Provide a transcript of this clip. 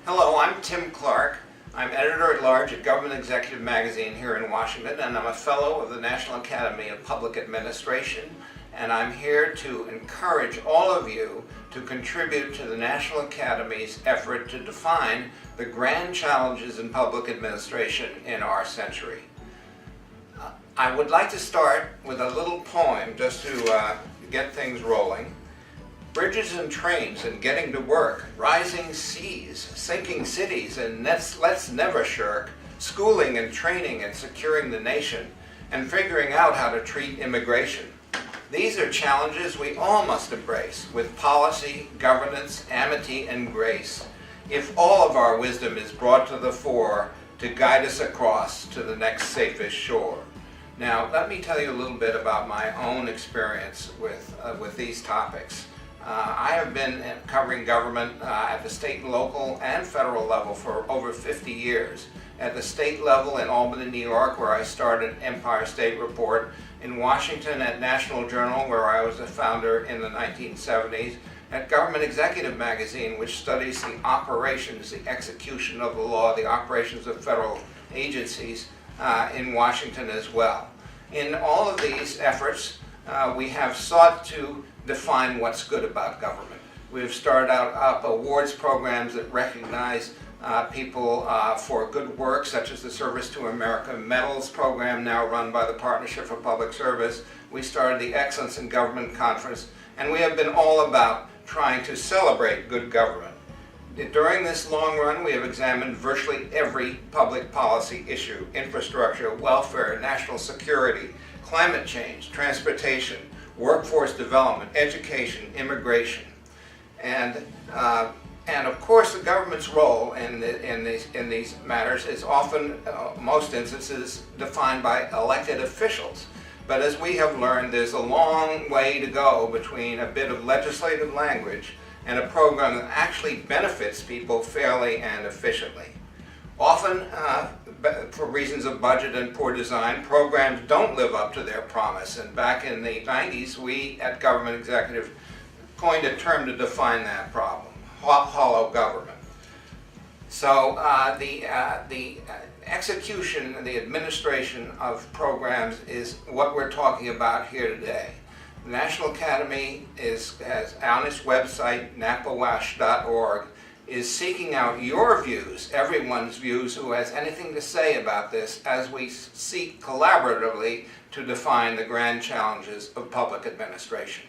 Hello, I'm Tim Clark. I'm editor-at-large at Government Executive Magazine here in Washington, and I'm a fellow of the National Academy of Public Administration. And I'm here to encourage all of you to contribute to the National Academy's effort to define the grand challenges in public administration in our century. I would like to start with a little poem just to get things rolling. Bridges and trains and getting to work, rising seas, sinking cities, and let's never shirk, schooling and training and securing the nation, and figuring out how to treat immigration. These are challenges we all must embrace with policy, governance, amity, and grace, if all of our wisdom is brought to the fore to guide us across to the next safest shore. Now, let me tell you a little bit about my own experience with these topics. I have been covering government at the state, local, and federal level for over 50 years. At the state level in Albany, New York, where I started Empire State Report, in Washington at National Journal, where I was a founder in the 1970s, at Government Executive Magazine, which studies the operations, the execution of the law, the operations of federal agencies in Washington as well. In all of these efforts, we have sought to define what's good about government. We've started up awards programs that recognize people for good work, such as the Service to America Medals program, now run by the Partnership for Public Service. We started the Excellence in Government Conference, and we have been all about trying to celebrate good government. During this long run, we have examined virtually every public policy issue: infrastructure, welfare, national security, climate change, transportation, workforce development, education, immigration. And of course, the government's role in these matters is often, most instances, defined by elected officials. But as we have learned, there's a long way to go between a bit of legislative language and a program that actually benefits people fairly and efficiently. Often, for reasons of budget and poor design, programs don't live up to their promise. And back in the 90s, we at Government Executive coined a term to define that problem: hollow government. So the execution and the administration of programs is what we're talking about here today. The National Academy has on its website, napawash.org, is seeking out your views, everyone's views who has anything to say about this, as we seek collaboratively to define the grand challenges of public administration.